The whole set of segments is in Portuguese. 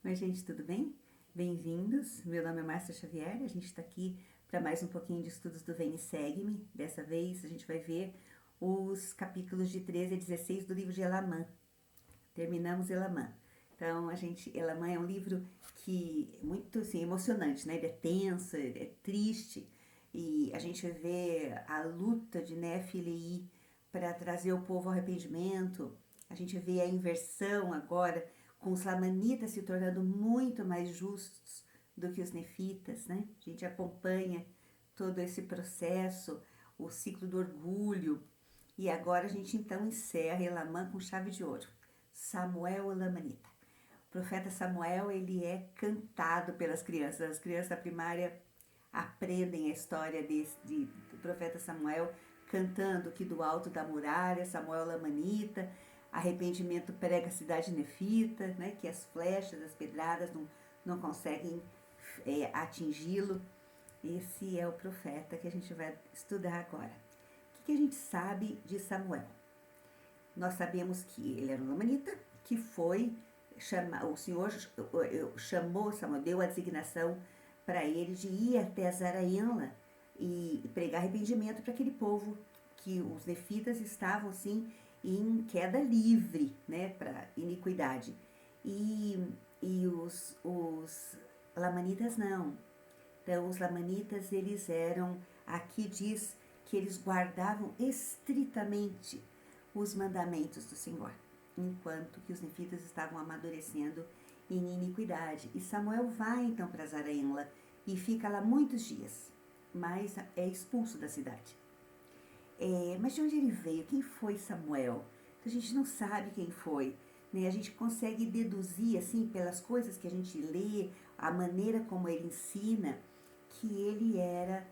Oi, gente, tudo bem? Bem-vindos. Meu nome é Márcia Xavier. A gente está aqui para mais um pouquinho de estudos do Vem e Segue-me. Dessa vez a gente vai ver os capítulos de 13 a 16 do livro de Elamã. Terminamos Elamã. Então, Elamã é um livro que muito assim, emocionante, né? Ele é tenso, ele é triste e a gente vê a luta de Nefe e Leí para trazer o povo ao arrependimento. A gente vê a inversão agora com os lamanitas se tornando muito mais justos do que os nefitas, né? A gente acompanha todo esse processo, o ciclo do orgulho. E agora a gente então encerra Elamã com chave de ouro. Samuel Lamanita. O profeta Samuel, ele é cantado pelas crianças. As crianças da primária aprendem a história do profeta Samuel, cantando que do alto da muralha, Samuel Lamanita, arrependimento prega a cidade nefita, né, que as flechas, as pedradas não conseguem atingi-lo. Esse é o profeta que a gente vai estudar agora. O que a gente sabe de Samuel? Nós sabemos que ele era um lamanita, que o Senhor chamou Samuel, deu a designação para ele de ir até Zaraenla e pregar arrependimento para aquele povo, que os nefitas estavam assim em queda livre, né, para iniquidade. E, os lamanitas não. Então, os lamanitas, eles eram, aqui diz que eles guardavam estritamente os mandamentos do Senhor, enquanto que os nefitas estavam amadurecendo em iniquidade. E Samuel vai então para Zaraenla e fica lá muitos dias, mas é expulso da cidade. Mas de onde ele veio? Quem foi Samuel? Então, a gente não sabe quem foi. Né? A gente consegue deduzir, assim, pelas coisas que a gente lê, a maneira como ele ensina, que ele era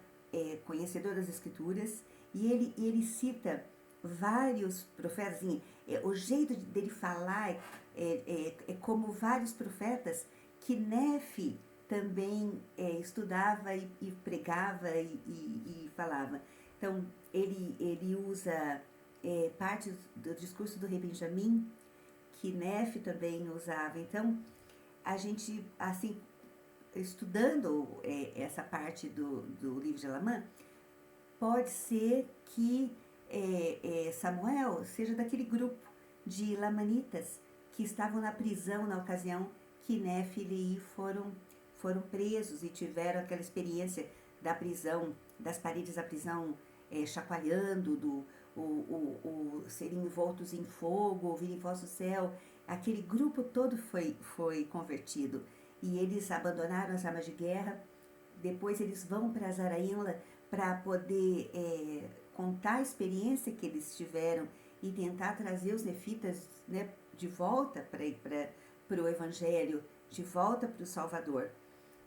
conhecedor das Escrituras e ele cita vários profetas. Assim, o jeito dele falar é como vários profetas que Nefe também estudava e pregava e falava. Então, ele usa partes do discurso do rei Benjamim, que Nefe também usava. Então, a gente, assim, estudando essa parte do livro de Elamã, pode ser que Samuel seja daquele grupo de lamanitas que estavam na prisão na ocasião que Nefe e Leí foram presos e tiveram aquela experiência da prisão, das paredes da prisão chacoalhando, serem envoltos em fogo, ouvirem voz do céu. Aquele grupo todo foi convertido. E eles abandonaram as armas de guerra. Depois eles vão para Zaraínla para poder contar a experiência que eles tiveram e tentar trazer os nefitas, né, de volta para o Evangelho, de volta para o Salvador.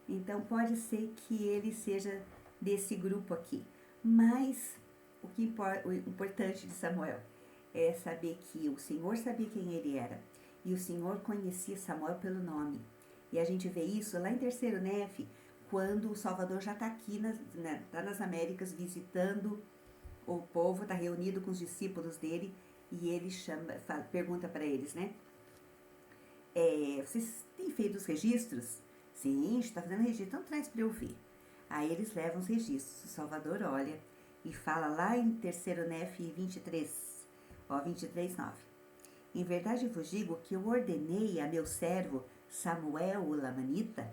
Então pode ser que ele seja desse grupo aqui. Mas o importante de Samuel é saber que o Senhor sabia quem ele era e o Senhor conhecia Samuel pelo nome. E a gente vê isso lá em 3º Nefe, quando o Salvador já está aqui tá nas Américas visitando o povo, está reunido com os discípulos dele e ele pergunta para eles, né? Vocês têm feito os registros? Sim, a gente está fazendo registro, então traz para eu ver. Aí eles levam os registros. O Salvador olha e fala lá em 3º Nefe 23, 23, 9. Em verdade vos digo que eu ordenei a meu servo Samuel, o Lamanita,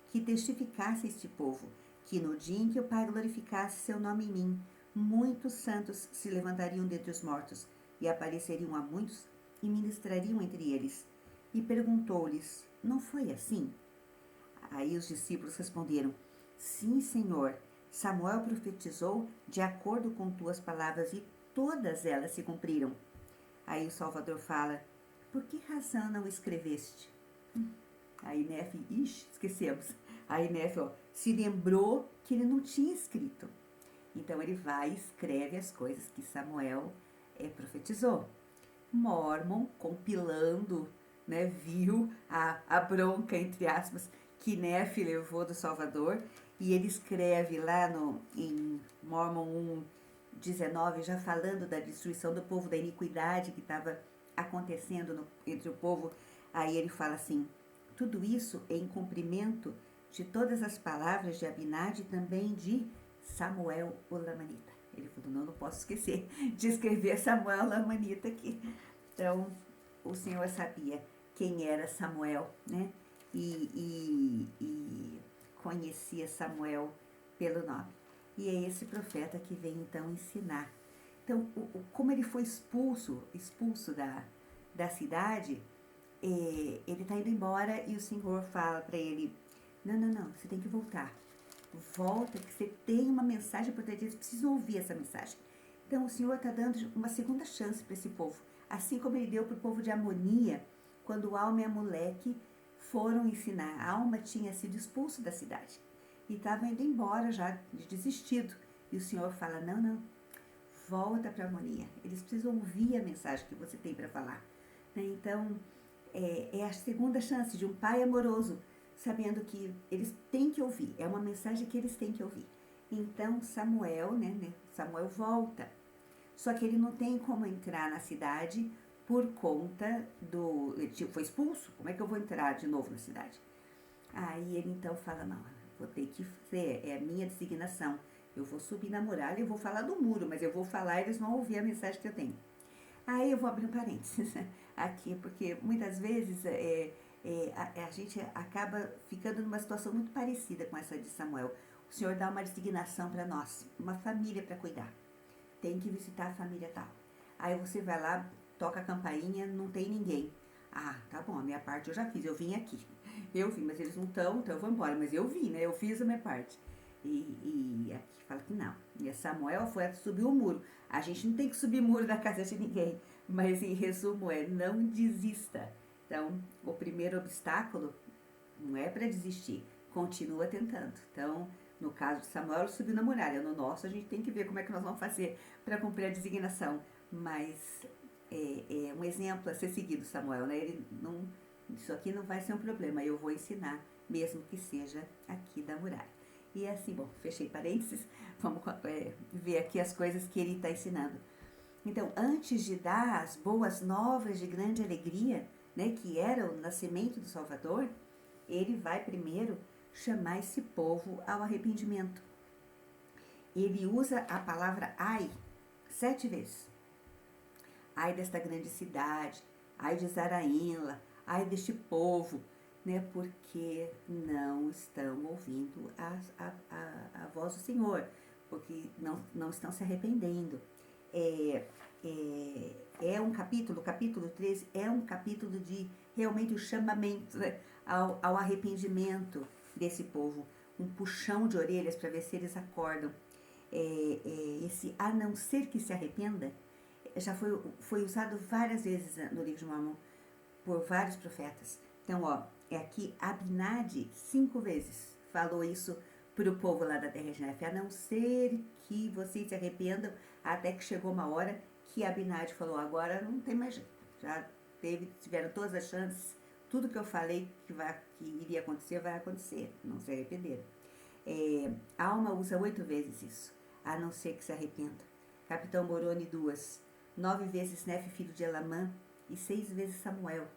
que testificasse este povo, que no dia em que o Pai glorificasse seu nome em mim, muitos santos se levantariam dentre os mortos e apareceriam a muitos e ministrariam entre eles. E perguntou-lhes, não foi assim? Aí os discípulos responderam, sim, Senhor, Samuel profetizou de acordo com tuas palavras e todas elas se cumpriram. Aí o Salvador fala, por que razão não escreveste? Aí Nefe, esquecemos. Aí Nefe se lembrou que ele não tinha escrito. Então ele vai e escreve as coisas que Samuel profetizou. Mormon, compilando, né, viu a bronca, entre aspas, que Nefe levou do Salvador, e ele escreve lá em Mormon 1:19, já falando da destruição do povo, da iniquidade que estava acontecendo entre o povo. Aí ele fala assim, Tudo isso em cumprimento de todas as palavras de Abinadi e também de Samuel o Lamanita. Ele falou, não posso esquecer de escrever Samuel Lamanita aqui. Então, o Senhor sabia quem era Samuel, né? E conhecia Samuel pelo nome. E é esse profeta que vem então ensinar. Então, como ele foi expulso da cidade, ele está indo embora e o Senhor fala para ele, não, você tem que voltar. Volta, que você tem uma mensagem para eles, precisam ouvir essa mensagem. Então, o Senhor está dando uma segunda chance para esse povo. Assim como ele deu para o povo de Amonia, quando Alma e Amoleque foram ensinar. A Alma tinha sido expulso da cidade e estava indo embora já, desistido. E o Senhor fala, não, volta para Amonia. Eles precisam ouvir a mensagem que você tem para falar. Então, é a segunda chance de um pai amoroso, sabendo que eles têm que ouvir. É uma mensagem que eles têm que ouvir. Então, Samuel volta. Só que ele não tem como entrar na cidade por conta do... Ele foi expulso, como é que eu vou entrar de novo na cidade? Aí ele então fala, não, vou ter que fazer, é a minha designação. Eu vou subir na muralha, eu vou falar do muro, mas eu vou falar e eles vão ouvir a mensagem que eu tenho. Aí eu vou abrir um parênteses aqui, porque muitas vezes a gente acaba ficando numa situação muito parecida com essa de Samuel. O Senhor dá uma designação para nós, uma família para cuidar. Tem que visitar a família tal. Aí você vai lá, toca a campainha, não tem ninguém. Ah, tá bom, a minha parte eu já fiz, eu vim aqui. Eu vim, mas eles não estão, então eu vou embora. Mas eu vim, né? Eu fiz a minha parte. E aqui fala que não. E Samuel foi subir o muro. A gente não tem que subir muro da casa de ninguém. Mas em resumo não desista. Então, o primeiro obstáculo não é para desistir. Continua tentando. Então, no caso de Samuel, subiu na muralha. No nosso, a gente tem que ver como é que nós vamos fazer para cumprir a designação. Mas é um exemplo a ser seguido, Samuel, né? Isso aqui não vai ser um problema. Eu vou ensinar, mesmo que seja aqui da muralha. E assim, bom, fechei parênteses. Vamos ver aqui as coisas que ele está ensinando. Então, antes de dar as boas novas de grande alegria, né, que era o nascimento do Salvador, ele vai primeiro chamar esse povo ao arrependimento. Ele usa a palavra ai 7 vezes. Ai desta grande cidade, ai de Zaraínla, ai deste povo, né, porque não estão ouvindo a voz do Senhor, porque não estão se arrependendo. É um capítulo 13, é um capítulo de realmente o chamamento, né, ao arrependimento desse povo, um puxão de orelhas para ver se eles acordam. Esse a não ser que se arrependa, já foi usado várias vezes no livro de Mormon, por vários profetas. Então, aqui Abinadi 5 vezes falou isso para o povo lá da terra de Nefe, a não ser que vocês se arrependam, até que chegou uma hora que Abinadi falou, agora não tem mais jeito, já tiveram todas as chances, tudo que eu falei que iria acontecer, vai acontecer, não se arrependeram. Alma usa 8 vezes isso, a não ser que se arrependa. Capitão Moroni 2, 9 vezes Nefe, filho de Elamã, e 6 vezes Samuel,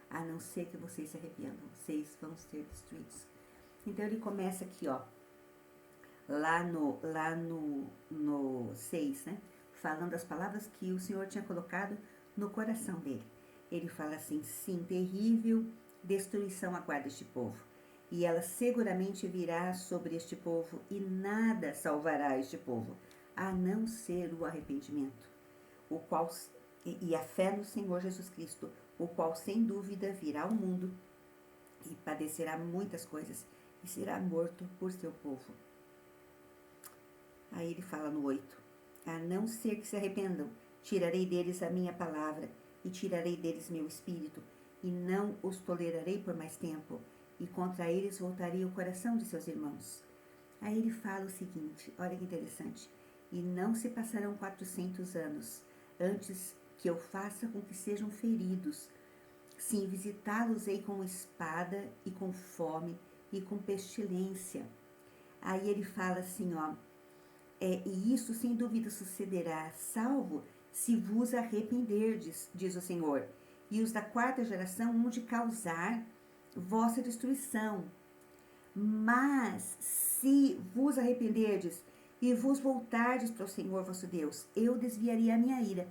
a não ser que vocês se arrependam, vocês vão ser destruídos. Então ele começa aqui, lá no 6, né? Falando as palavras que o Senhor tinha colocado no coração dele. Ele fala assim, sim, terrível destruição aguarda este povo, e ela seguramente virá sobre este povo, e nada salvará este povo, a não ser o arrependimento, o qual, e a fé no Senhor Jesus Cristo, o qual sem dúvida virá ao mundo, e padecerá muitas coisas, e será morto por seu povo. Aí ele fala no 8, a não ser que se arrependam, tirarei deles a minha palavra, e tirarei deles meu espírito, e não os tolerarei por mais tempo, e contra eles voltarei o coração de seus irmãos. Aí ele fala o seguinte, olha que interessante, e não se passarão 400 anos, antes que eu faça com que sejam feridos, sim, visitá-los-ei com espada, e com fome, e com pestilência. Aí ele fala assim, e isso sem dúvida sucederá, salvo se vos arrependerdes, diz o Senhor, e os da 4ª geração hão de causar vossa destruição. Mas se vos arrependerdes e vos voltardes para o Senhor vosso Deus, eu desviaria a minha ira.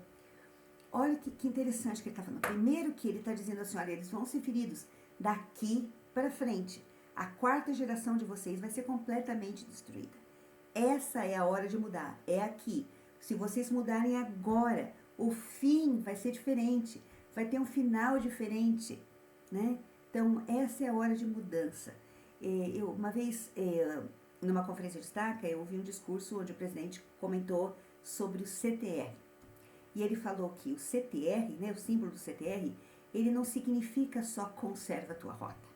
Olha que interessante que ele está falando. Primeiro que ele está dizendo assim, olha, eles vão ser feridos daqui para frente. A quarta geração de vocês vai ser completamente destruída. Essa é a hora de mudar, é aqui. Se vocês mudarem agora, o fim vai ser diferente, vai ter um final diferente, né? Então, essa é a hora de mudança. Uma vez, numa conferência de destaque, eu ouvi um discurso onde o presidente comentou sobre o CTR. E ele falou que o CTR, né, o símbolo do CTR, ele não significa só conserva tua rota.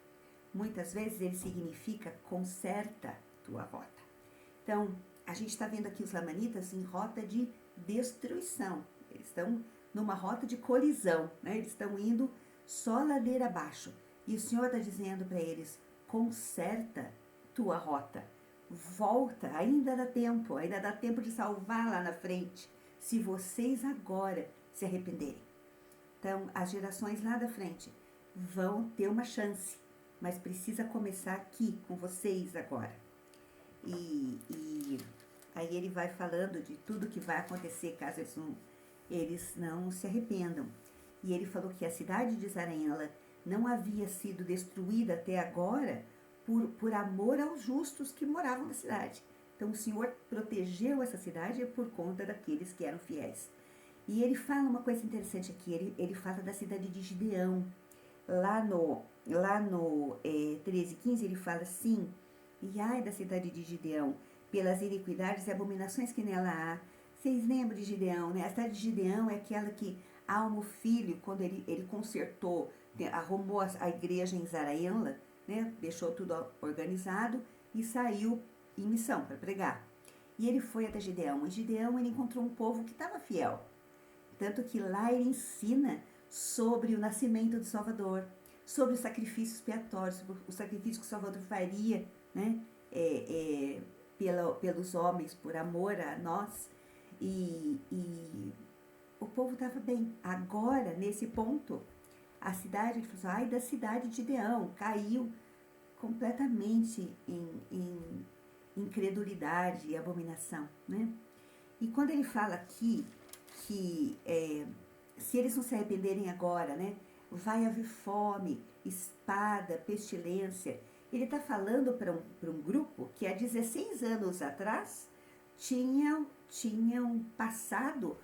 Muitas vezes ele significa conserta tua rota. Então, a gente está vendo aqui os lamanitas em rota de destruição. Eles estão numa rota de colisão, né? Eles estão indo só ladeira abaixo. E o Senhor está dizendo para eles, conserta tua rota. Volta, ainda dá tempo de salvar lá na frente, se vocês agora se arrependerem. Então, as gerações lá da frente vão ter uma chance, mas precisa começar aqui, com vocês agora. E aí ele vai falando de tudo que vai acontecer caso eles não se arrependam. E ele falou que a cidade de Zaraianla não havia sido destruída até agora por amor aos justos que moravam na cidade. Então o Senhor protegeu essa cidade por conta daqueles que eram fiéis. E ele fala uma coisa interessante aqui, ele fala da cidade de Gideão. Lá no 13:15 ele fala assim, e ai da cidade de Gideão, pelas iniquidades e abominações que nela há. Vocês lembram de Gideão, né? A cidade de Gideão é aquela que Almo Filho, quando ele consertou, arrumou a igreja em Zaraianla, né? Deixou tudo organizado e saiu em missão para pregar. E ele foi até Gideão. Em Gideão ele encontrou um povo que estava fiel. Tanto que lá ele ensina sobre o nascimento do Salvador, sobre os sacrifícios expiatórios, sobre o sacrifício que o Salvador faria, né? Pelos homens, por amor a nós. E o povo estava bem. Agora, nesse ponto, a cidade, ele falou, ai da cidade de Gideão, caiu completamente em incredulidade e abominação, né? E quando ele fala aqui que se eles não se arrependerem agora, né, vai haver fome, espada, pestilência. Ele está falando para um grupo que há 16 anos atrás tinham passado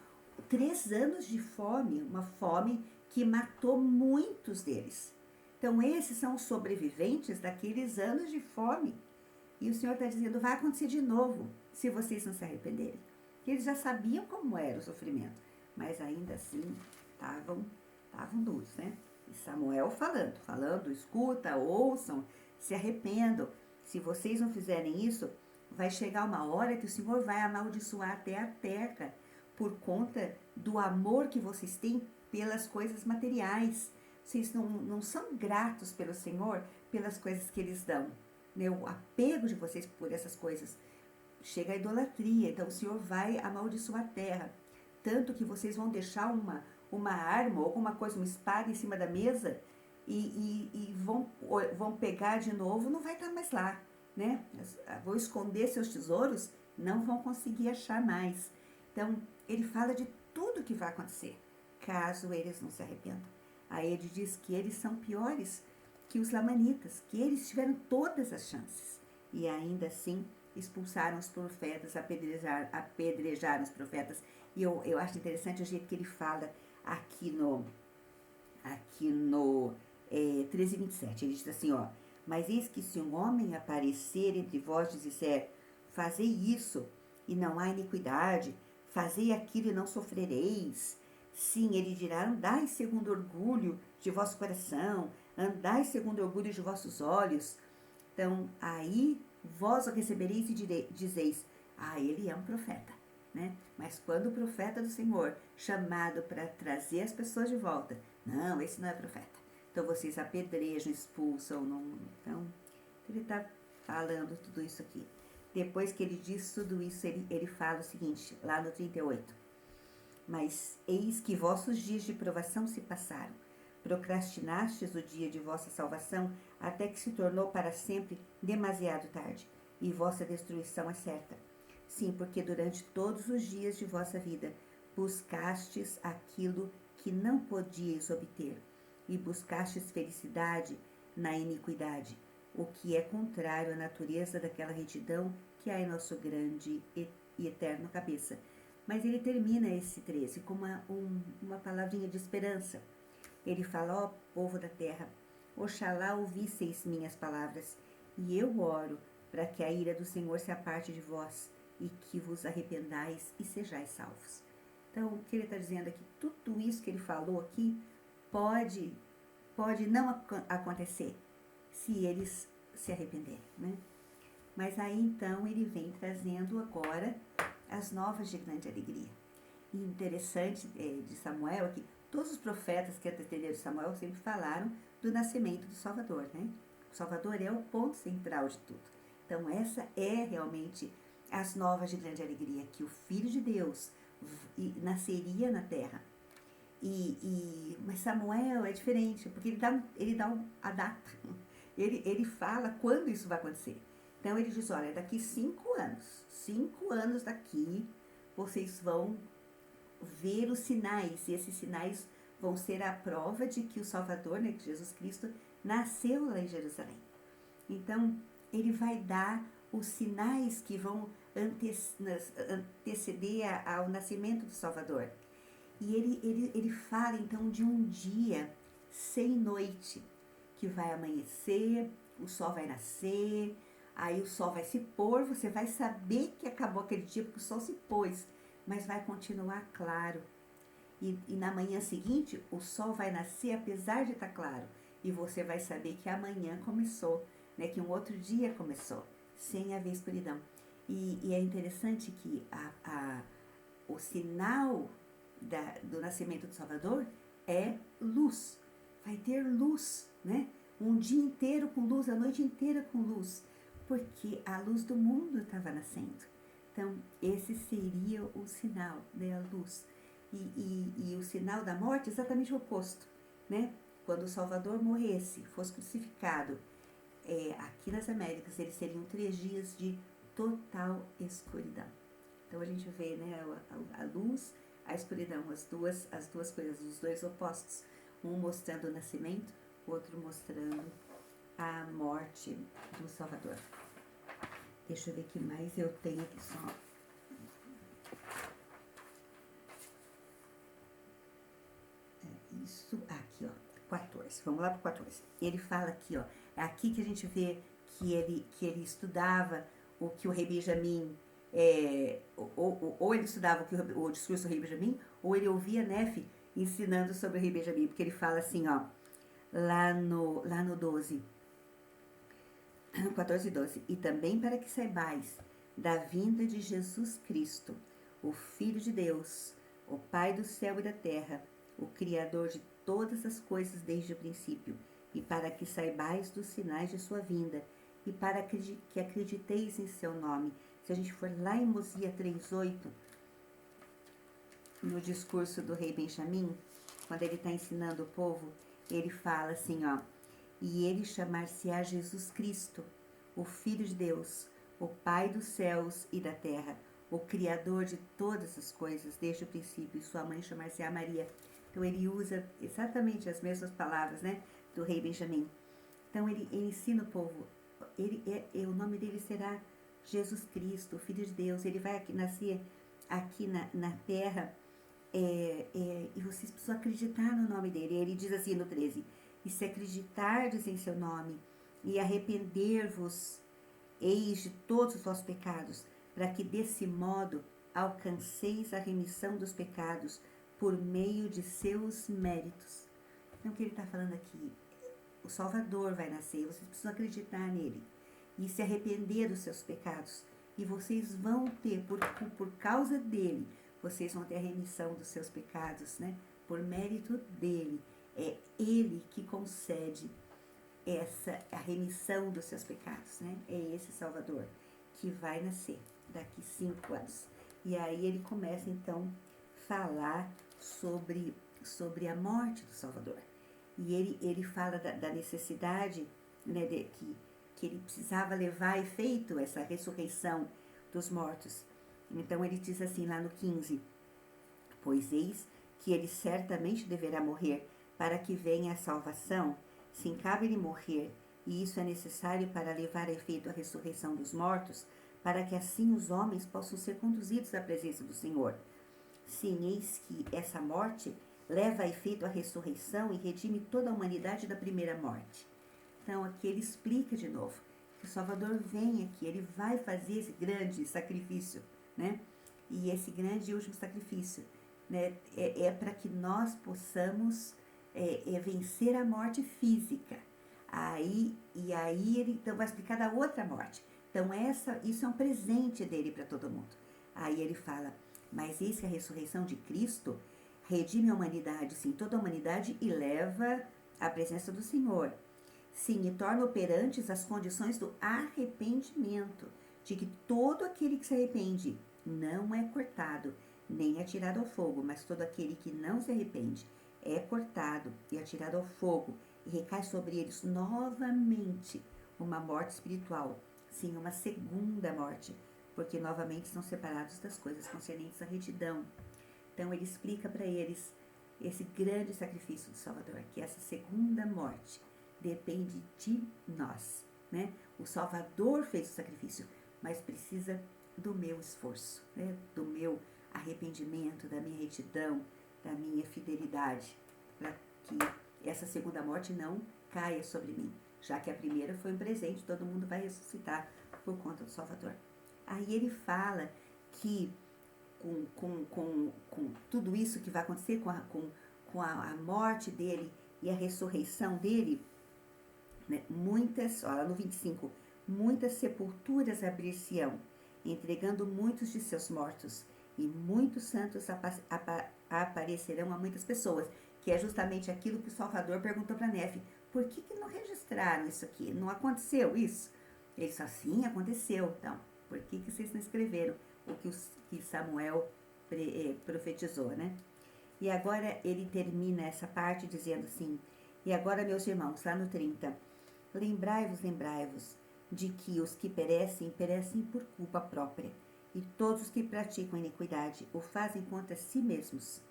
3 anos de fome, uma fome que matou muitos deles. Então esses são os sobreviventes daqueles anos de fome. E o Senhor está dizendo, vai acontecer de novo, se vocês não se arrependerem. Eles já sabiam como era o sofrimento, mas ainda assim estavam duros, né? E Samuel falando, escuta, ouçam, se arrependam. Se vocês não fizerem isso, vai chegar uma hora que o Senhor vai amaldiçoar até a terra por conta do amor que vocês têm pelas coisas materiais. Vocês não são gratos pelo Senhor pelas coisas que eles dão, né? O apego de vocês por essas coisas chega à idolatria. Então o Senhor vai amaldiçoar a terra, tanto que vocês vão deixar uma arma, alguma coisa, uma espada em cima da mesa e vão pegar de novo, não vai estar mais lá, né? Vão esconder seus tesouros, não vão conseguir achar mais. Então ele fala de tudo que vai acontecer caso eles não se arrependam. Aí ele diz que eles são piores que os lamanitas, que eles tiveram todas as chances e ainda assim expulsaram os profetas, apedrejaram os profetas. E eu acho interessante o jeito que ele fala aqui no 13:27. Ele diz assim, ó, mas eis que se um homem aparecer entre vós e disser, fazei isso e não há iniquidade, fazei aquilo e não sofrereis. Sim, ele dirá, andai segundo o orgulho de vosso coração, andai segundo o orgulho de vossos olhos. Então, aí vós o recebereis e dizeis, ele é um profeta, né? Mas quando o profeta do Senhor, chamado para trazer as pessoas de volta, não, esse não é profeta. Então, vocês apedrejam, expulsam. Então, ele está falando tudo isso aqui. Depois que ele diz tudo isso, ele fala o seguinte, lá no 38. Mas eis que vossos dias de provação se passaram. Procrastinastes o dia de vossa salvação, até que se tornou para sempre demasiado tarde, e vossa destruição é certa. Sim, porque durante todos os dias de vossa vida buscastes aquilo que não podíeis obter, e buscastes felicidade na iniquidade, o que é contrário à natureza daquela retidão que há em nosso grande e eterno cabeça. Mas ele termina esse 13 com uma palavrinha de esperança. Ele fala: ó povo da terra, oxalá ouvisseis minhas palavras, e eu oro para que a ira do Senhor se aparte de vós, e que vos arrependais e sejais salvos. Então, o que ele está dizendo aqui, tudo isso que ele falou aqui, pode não acontecer se eles se arrependerem, né? Mas aí, então, ele vem trazendo agora as novas de grande alegria. E interessante de Samuel é que todos os profetas que antecederam Samuel sempre falaram do nascimento do Salvador, né? O Salvador é o ponto central de tudo. Então, essa é realmente as novas de grande alegria, que o Filho de Deus nasceria na terra. Mas Samuel é diferente, porque ele dá a data. Ele fala quando isso vai acontecer. Então, ele diz, olha, daqui 5 anos daqui, vocês vão ver os sinais, e esses sinais vão ser a prova de que o Salvador, né, que Jesus Cristo, nasceu lá em Jerusalém. Então, ele vai dar os sinais que vão anteceder ao nascimento do Salvador. E ele fala, então, de um dia sem noite, que vai amanhecer, o sol vai nascer, aí o sol vai se pôr, você vai saber que acabou aquele dia, porque o sol se pôs, mas vai continuar claro. E na manhã seguinte, o sol vai nascer apesar de estar claro. E você vai saber que amanhã começou, né? Que um outro dia começou, sem haver escuridão. E é interessante que o sinal do nascimento do Salvador é luz. Vai ter luz, né? Um dia inteiro com luz, a noite inteira com luz. Porque a luz do mundo estava nascendo. Então, esse seria o sinal, né? A luz. E o sinal da morte é exatamente o oposto, né? Quando o Salvador morresse, fosse crucificado, aqui nas Américas, eles seriam 3 dias de total escuridão. Então a gente vê, né, a luz, a escuridão, as duas coisas, os dois opostos, um mostrando o nascimento, o outro mostrando a morte do Salvador. Deixa eu ver o que mais eu tenho aqui só. Isso aqui, ó, 14. Vamos lá para 14. Ele fala aqui, ó, é aqui que a gente vê que ele estudava o que o rei Benjamim, ou ele estudava o discurso do rei Benjamim, ou ele ouvia Nefe ensinando sobre o rei Benjamim, porque ele fala assim, ó, lá no 12, 14 e 12, e também para que saibais da vinda de Jesus Cristo, o Filho de Deus, o Pai do céu e da terra, o Criador de todas as coisas desde o princípio, e para que saibais dos sinais de sua vinda, e para que acrediteis em seu nome. Se a gente for lá em Mosia 3,8, no discurso do rei Benjamim, quando ele está ensinando o povo, ele fala assim, ó, e ele chamar-se-á Jesus Cristo, o Filho de Deus, o Pai dos céus e da terra, o Criador de todas as coisas desde o princípio, e sua mãe chamar-se-á Maria. Então ele usa exatamente as mesmas palavras, né, do rei Benjamim. Então ele ensina o povo, o nome dele será Jesus Cristo, o Filho de Deus. Ele vai nascer aqui na terra, e vocês precisam acreditar no nome dele. Ele diz assim no 13, e se acreditardes em seu nome e arrepender-vos, eis de todos os vossos pecados, para que desse modo alcanceis a remissão dos pecados por meio de seus méritos. Então, o que ele está falando aqui? O Salvador vai nascer, vocês precisam acreditar nele e se arrepender dos seus pecados. E vocês vão ter, por causa dele, vocês vão ter a remissão dos seus pecados, né? Por mérito dele. É ele que concede a remissão dos seus pecados, né? É esse Salvador que vai nascer daqui 5 anos. E aí ele começa, então, a falar sobre a morte do Salvador. E ele fala da necessidade, né, que ele precisava levar a efeito essa ressurreição dos mortos. Então ele diz assim lá no 15: pois eis que ele certamente deverá morrer, para que venha a salvação, se cabe ele morrer, e isso é necessário para levar a efeito a ressurreição dos mortos, para que assim os homens possam ser conduzidos à presença do Senhor. Sim, eis que essa morte leva a efeito a ressurreição e redime toda a humanidade da primeira morte. Então aqui ele explica de novo que o Salvador vem aqui, ele vai fazer esse grande sacrifício, né? E esse grande e último sacrifício, né, é para que nós possamos vencer a morte física. Aí ele então vai explicar da outra morte. Então isso é um presente dele para todo mundo. Aí ele fala: mas eis que a ressurreição de Cristo redime a humanidade, sim, toda a humanidade, e leva à presença do Senhor. Sim, e torna operantes as condições do arrependimento, de que todo aquele que se arrepende não é cortado, nem atirado ao fogo, mas todo aquele que não se arrepende é cortado e atirado ao fogo, e recai sobre eles novamente uma morte espiritual, sim, uma segunda morte, porque novamente são separados das coisas concernentes à retidão. Então ele explica para eles esse grande sacrifício do Salvador, que essa segunda morte depende de nós, né? O Salvador fez o sacrifício, mas precisa do meu esforço, né? Do meu arrependimento, da minha retidão, da minha fidelidade, para que essa segunda morte não caia sobre mim, já que a primeira foi um presente, todo mundo vai ressuscitar por conta do Salvador. Aí ele fala que com tudo isso que vai acontecer, com a morte dele e a ressurreição dele, né, olha no 25, muitas sepulturas abrir-se-ão, entregando muitos de seus mortos, e muitos santos aparecerão a muitas pessoas, que é justamente aquilo que o Salvador perguntou para Nefe: por que não registraram isso aqui? Não aconteceu isso? Ele disse assim: aconteceu. Então, por que vocês não escreveram o que Samuel profetizou, né? E agora ele termina essa parte dizendo assim: e agora, meus irmãos, lá no 30, lembrai-vos de que os que perecem por culpa própria, e todos os que praticam iniquidade o fazem contra si mesmos.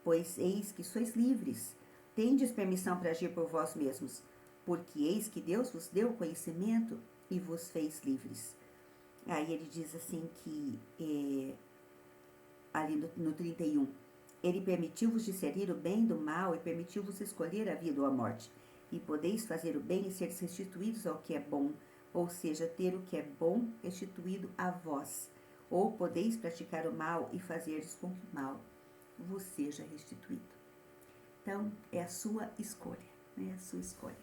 Pois eis que sois livres, tendes permissão para agir por vós mesmos, porque eis que Deus vos deu o conhecimento e vos fez livres. Aí ele diz assim que, ali no 31, ele permitiu-vos discernir o bem do mal e permitiu-vos escolher a vida ou a morte. E podeis fazer o bem e ser restituídos ao que é bom, ou seja, ter o que é bom restituído a vós. Ou podeis praticar o mal e fazeres com que o mal vos seja restituído. Então, é a sua escolha, né? A sua escolha.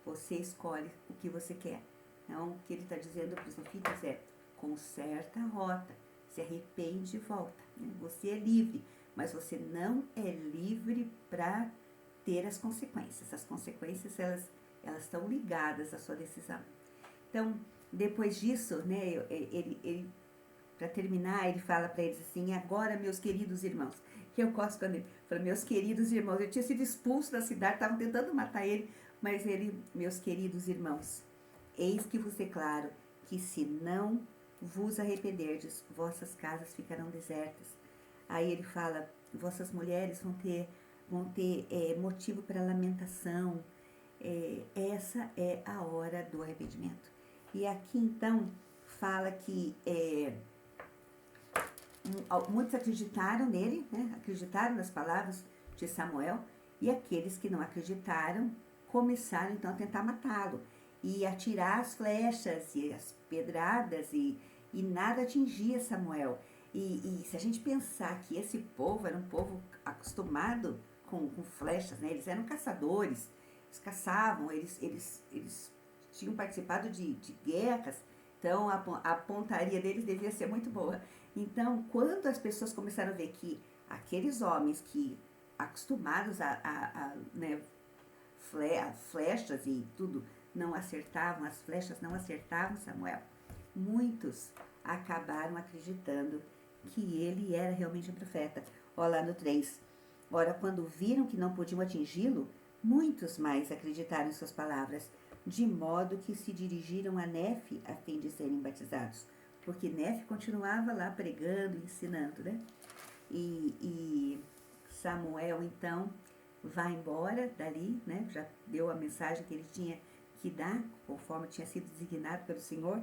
Você escolhe o que você quer. Então, o que ele está dizendo para os filhos é: conserta a rota, se arrepende e volta. Né? Você é livre, mas você não é livre para ter as consequências. As consequências, elas estão ligadas à sua decisão. Então, depois disso, né, ele para terminar, ele fala para eles assim: agora, meus queridos irmãos, que eu gosto quando ele fala, meus queridos irmãos, eu tinha sido expulso da cidade, estavam tentando matar ele, mas ele, meus queridos irmãos, eis que vos declaro que se não vos arrependerdes, vossas casas ficarão desertas. Aí ele fala: vossas mulheres vão ter motivo para lamentação. Essa é a hora do arrependimento. E aqui então fala que muitos acreditaram nele, né? Acreditaram nas palavras de Samuel, e aqueles que não acreditaram começaram então a tentar matá-lo e atirar as flechas e as pedradas, e nada atingia Samuel. E se a gente pensar que esse povo era um povo acostumado com flechas, né? Eles eram caçadores, eles caçavam, eles tinham participado de guerras, então a pontaria deles devia ser muito boa. Então, quando as pessoas começaram a ver que aqueles homens que acostumados né, flechas e tudo, não acertavam, as flechas não acertavam Samuel, muitos acabaram acreditando que ele era realmente um profeta. Olha lá no 3. Ora, quando viram que não podiam atingi-lo, Muitos mais acreditaram em suas palavras, de modo que se dirigiram a Nefe a fim de serem batizados. Porque Nefe continuava lá pregando, ensinando, né? E Samuel, então, vai embora dali, né? Já deu a mensagem que ele tinha que dar, conforme tinha sido designado pelo Senhor.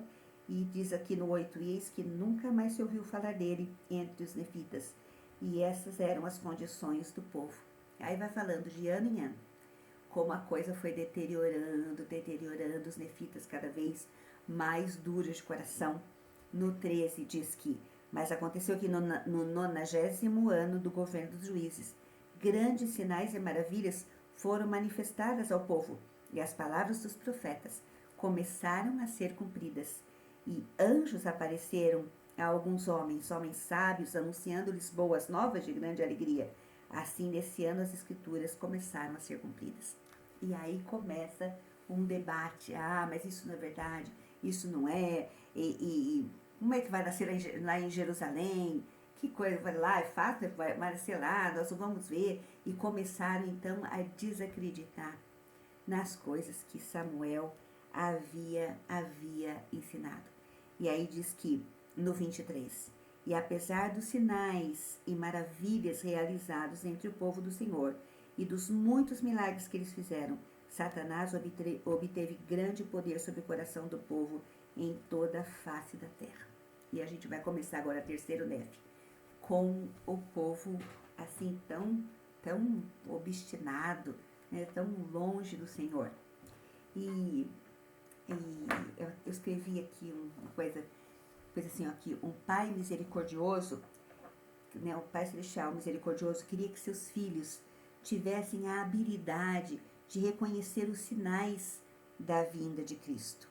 E diz aqui no 8, eis que nunca mais se ouviu falar dele entre os nefitas. E essas eram as condições do povo. Aí vai falando de ano em ano, como a coisa foi deteriorando, os nefitas cada vez mais duros de coração. No 13 diz que, mas aconteceu que no 90º ano do governo dos juízes, grandes sinais e maravilhas foram manifestadas ao povo, e as palavras dos profetas começaram a ser cumpridas. E anjos apareceram a alguns homens sábios, anunciando-lhes boas novas de grande alegria. Assim, nesse ano, as escrituras começaram a ser cumpridas. E aí começa um debate. Ah, mas isso não é verdade, isso não é. E como é que vai nascer lá em Jerusalém? Que coisa, vai lá, é fácil, vai nascer lá, nós vamos ver. E começaram, então, a desacreditar nas coisas que Samuel havia ensinado. E aí diz que, no 23, e apesar dos sinais e maravilhas realizados entre o povo do Senhor e dos muitos milagres que eles fizeram, Satanás obteve grande poder sobre o coração do povo em toda a face da terra. E a gente vai começar agora a terceiro Nefe, com o povo assim tão obstinado, né, tão longe do Senhor. E eu escrevi aqui uma coisa assim, aqui, um pai misericordioso, né, o Pai Celestial misericordioso queria que seus filhos tivessem a habilidade de reconhecer os sinais da vinda de Cristo.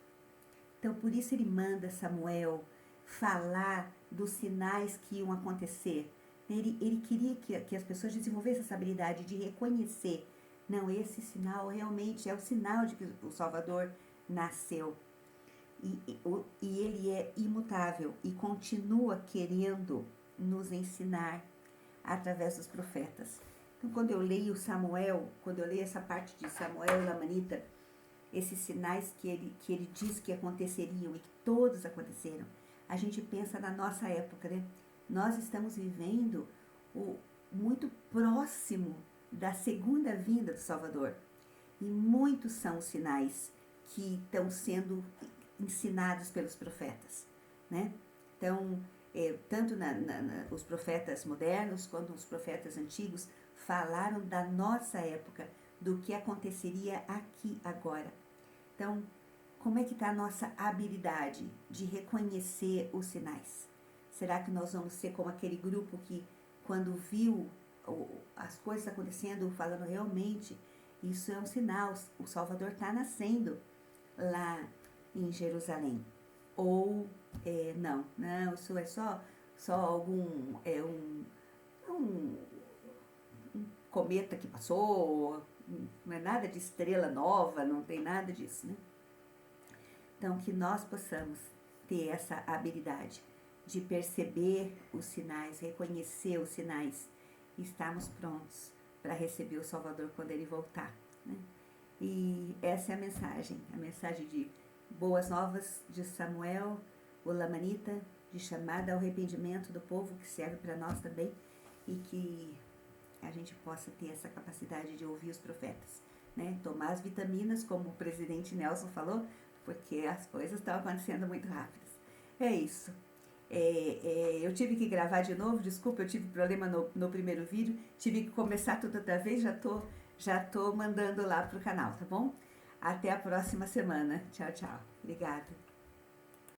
Então, por isso ele manda Samuel falar dos sinais que iam acontecer. Ele queria que as pessoas desenvolvessem essa habilidade de reconhecer. Não, esse sinal realmente é o sinal de que o Salvador nasceu. E ele é imutável e continua querendo nos ensinar através dos profetas. Então, quando eu leio essa parte de Samuel e Lamanita, esses sinais que ele diz que aconteceriam e que todos aconteceram, a gente pensa na nossa época, né? Nós estamos vivendo muito próximo da segunda vinda do Salvador. E muitos são os sinais que estão sendo ensinados pelos profetas, né? Então, tanto os profetas modernos quanto os profetas antigos falaram da nossa época, do que aconteceria aqui agora. Então, como é que está a nossa habilidade de reconhecer os sinais? Será que nós vamos ser como aquele grupo que, quando viu as coisas acontecendo, falando realmente, isso é um sinal, o Salvador está nascendo lá em Jerusalém? Ou não, isso é só algum um cometa que passou, não é nada de estrela nova, não tem nada disso, né? Então, que nós possamos ter essa habilidade de perceber os sinais, reconhecer os sinais e estarmos prontos para receber o Salvador quando ele voltar, né? E essa é a mensagem de boas novas de Samuel, o Lamanita, de chamada ao arrependimento do povo, que serve para nós também, e que a gente possa ter essa capacidade de ouvir os profetas, né? Tomar as vitaminas, como o presidente Nelson falou, porque as coisas estão acontecendo muito rápidas. É isso. Eu tive que gravar de novo, desculpa, eu tive problema no primeiro vídeo, tive que começar tudo outra vez, já tô mandando lá pro canal, tá bom? Até a próxima semana. Tchau, tchau. Obrigada.